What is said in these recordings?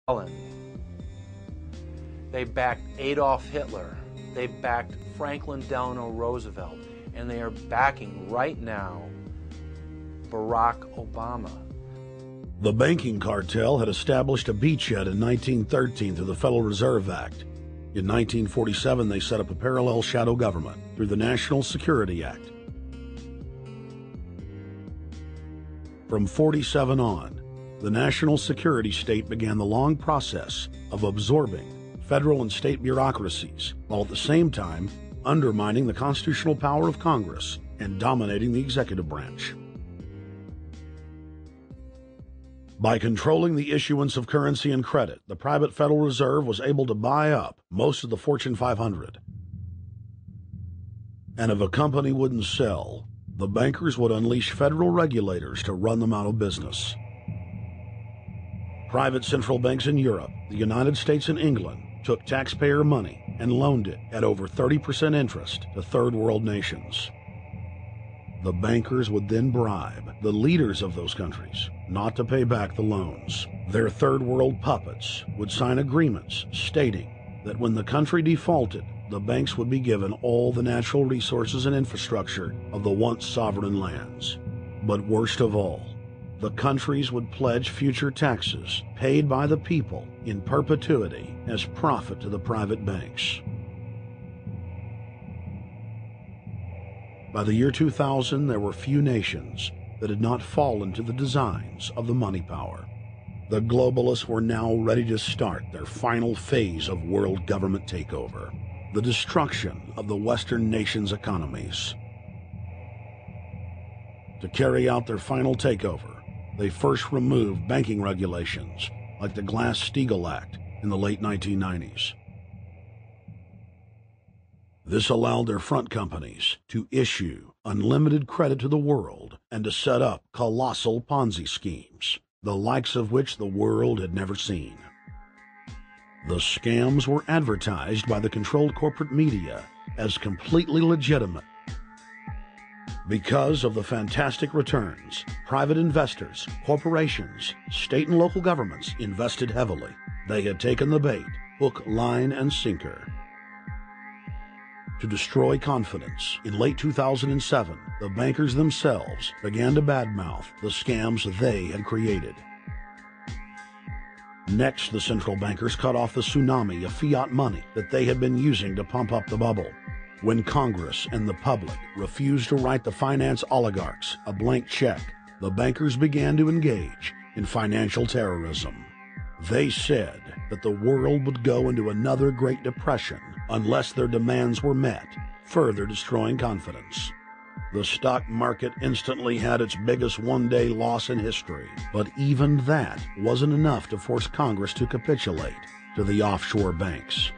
Stalin. They backed Adolf Hitler. They backed Franklin Delano Roosevelt. And they are backing right now Barack Obama. The banking cartel had established a beachhead in 1913 through the Federal Reserve Act. In 1947, they set up a parallel shadow government through the National Security Act. From 47 on, the national security state began the long process of absorbing federal and state bureaucracies, while at the same time undermining the constitutional power of Congress and dominating the executive branch. By controlling the issuance of currency and credit, the private Federal Reserve was able to buy up most of the Fortune 500. And if a company wouldn't sell, the bankers would unleash federal regulators to run them out of business. Private central banks in Europe, the United States, and England took taxpayer money and loaned it at over 30% interest to third world nations. The bankers would then bribe the leaders of those countries not to pay back the loans. Their third world puppets would sign agreements stating that when the country defaulted, the banks would be given all the natural resources and infrastructure of the once sovereign lands. But worst of all, the countries would pledge future taxes paid by the people in perpetuity as profit to the private banks. By the year 2000, there were few nations that had not fallen to the designs of the money power. The globalists were now ready to start their final phase of world government takeover, the destruction of the Western nations' economies. To carry out their final takeover, they first removed banking regulations like the Glass-Steagall Act in the late 1990s. This allowed their front companies to issue unlimited credit to the world and to set up colossal Ponzi schemes, the likes of which the world had never seen. The scams were advertised by the controlled corporate media as completely legitimate. Because of the fantastic returns, private investors, corporations, state and local governments invested heavily. They had taken the bait, hook, line, and sinker. To destroy confidence, in late 2007, the bankers themselves began to badmouth the scams they had created. Next, the central bankers cut off the tsunami of fiat money that they had been using to pump up the bubble. When Congress and the public refused to write the finance oligarchs a blank check, the bankers began to engage in financial terrorism. They said that the world would go into another Great Depression unless their demands were met, further destroying confidence. The stock market instantly had its biggest one-day loss in history, but even that wasn't enough to force Congress to capitulate to the offshore banks.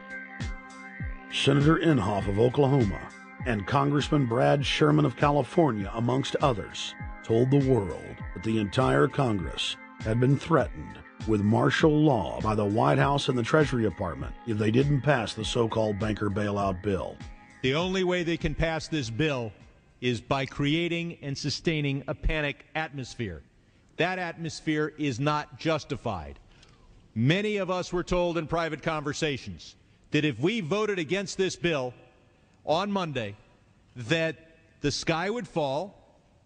Senator Inhofe of Oklahoma and Congressman Brad Sherman of California, amongst others, told the world that the entire Congress had been threatened with martial law by the White House and the Treasury Department if they didn't pass the so-called banker bailout bill. The only way they can pass this bill is by creating and sustaining a panic atmosphere. That atmosphere is not justified. Many of us were told in private conversations that if we voted against this bill on Monday, that the sky would fall,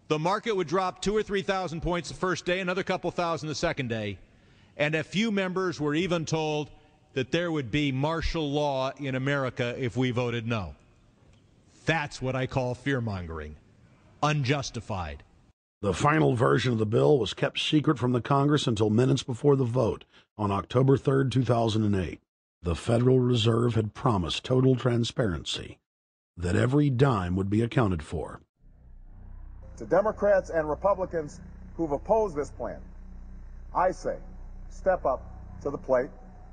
the market would drop 2,000 or 3,000 points the first day, another couple thousand the second day, and a few members were even told that there would be martial law in America if we voted no. That's what I call fear-mongering. Unjustified. The final version of the bill was kept secret from the Congress until minutes before the vote on October 3, 2008. The Federal Reserve had promised total transparency, that every dime would be accounted for. To Democrats and Republicans who've opposed this plan, I say, step up to the plate.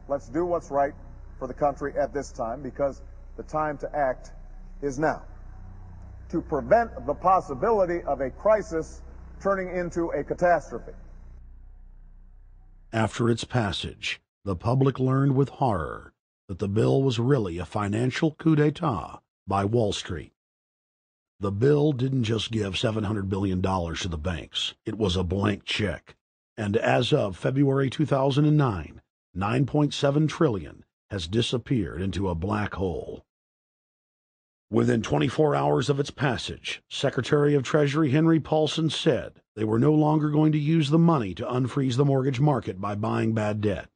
Let's do what's right for the country at this time, because the time to act is now. To prevent the possibility of a crisis turning into a catastrophe. After its passage, the public learned with horror that the bill was really a financial coup d'etat by Wall Street. The bill didn't just give $700 billion to the banks. It was a blank check. And as of February 2009, $9.7 trillion has disappeared into a black hole. Within 24 hours of its passage, Secretary of Treasury Henry Paulson said they were no longer going to use the money to unfreeze the mortgage market by buying bad debt.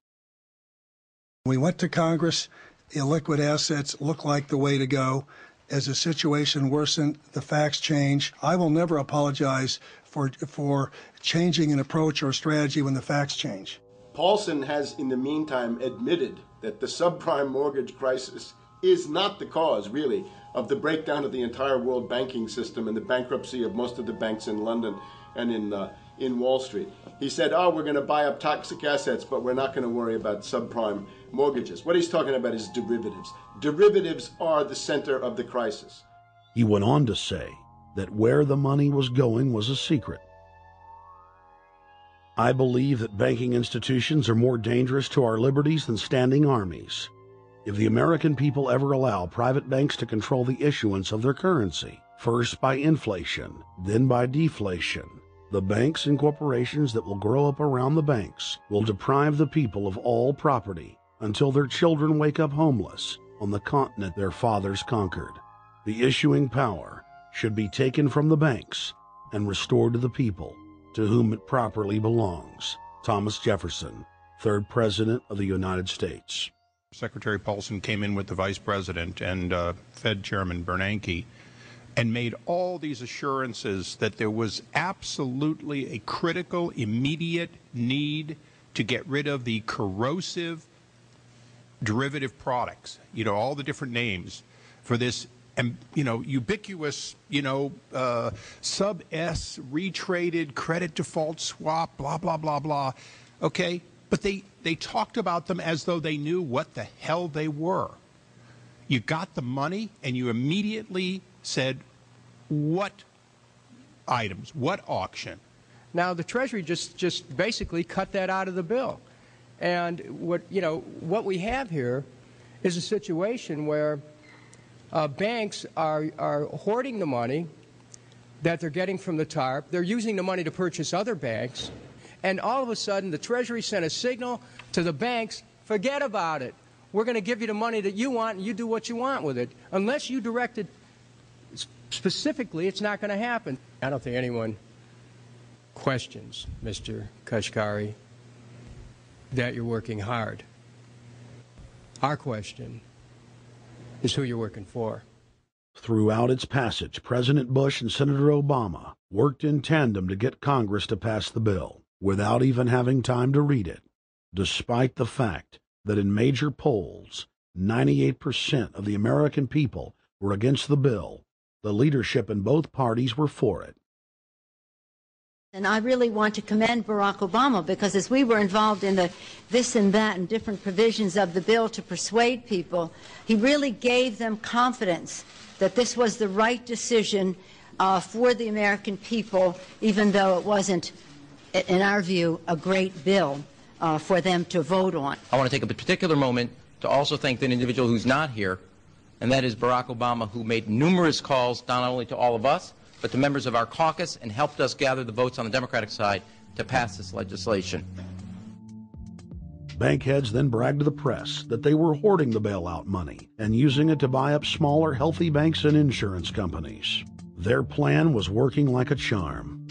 We went to Congress. Illiquid assets look like the way to go. As the situation worsened, the facts change. I will never apologize for changing an approach or strategy when the facts change. Paulson has, in the meantime, admitted that the subprime mortgage crisis is not the cause, really, of the breakdown of the entire world banking system and the bankruptcy of most of the banks in London and in Wall Street. He said, we're going to buy up toxic assets, but we're not going to worry about subprime mortgages. What he's talking about is derivatives. Derivatives are the center of the crisis. He went on to say that where the money was going was a secret. I believe that banking institutions are more dangerous to our liberties than standing armies. If the American people ever allow private banks to control the issuance of their currency, first by inflation, then by deflation, the banks and corporations that will grow up around the banks will deprive the people of all property until their children wake up homeless on the continent their fathers conquered. The issuing power should be taken from the banks and restored to the people, to whom it properly belongs. Thomas Jefferson, 3rd President of the United States. Secretary Paulson came in with the Vice President and Fed Chairman Bernanke and made all these assurances that there was absolutely a critical, immediate need to get rid of the corrosive derivative products, all the different names for this, ubiquitous, sub-S retraded credit default swap, blah, blah, blah, blah. Okay? But they talked about them as though they knew what the hell they were. You got the money and you immediately said, what items, what auction? Now, the Treasury just basically cut that out of the bill. And what we have here is a situation where banks are hoarding the money that they're getting from the TARP. They're using the money to purchase other banks. And all of a sudden, the Treasury sent a signal to the banks, forget about it. We're going to give you the money that you want, and you do what you want with it. Unless you direct it specifically, it's not going to happen. I don't think anyone questions, Mr. Kashkari, that you're working hard. Our question is who you're working for. Throughout its passage, President Bush and Senator Obama worked in tandem to get Congress to pass the bill without even having time to read it, despite the fact that in major polls, 98% of the American people were against the bill. The leadership in both parties were for it. And I really want to commend Barack Obama, because as we were involved in the this and that and different provisions of the bill to persuade people, he really gave them confidence that this was the right decision for the American people, even though it wasn't, in our view, a great bill for them to vote on. I want to take a particular moment to also thank an individual who's not here, and that is Barack Obama, who made numerous calls not only to all of us, but to members of our caucus, and helped us gather the votes on the Democratic side to pass this legislation. Bankheads then bragged to the press that they were hoarding the bailout money and using it to buy up smaller, healthy banks and insurance companies. Their plan was working like a charm.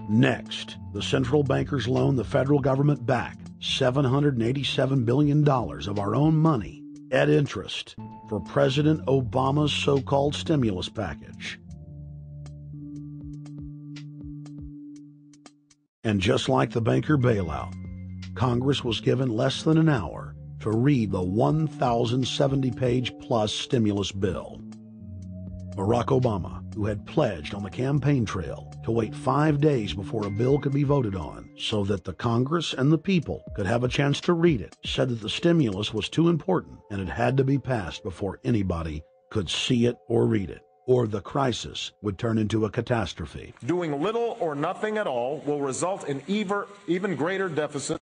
Next, the central bankers loaned the federal government back $787 billion of our own money at interest for President Obama's so-called stimulus package. And just like the banker bailout, Congress was given less than an hour to read the 1,070-page-plus stimulus bill. Barack Obama, who had pledged on the campaign trail to wait 5 days before a bill could be voted on so that the Congress and the people could have a chance to read it, said that the stimulus was too important and it had to be passed before anybody could see it or read it, or the crisis would turn into a catastrophe. Doing little or nothing at all will result in even greater deficit.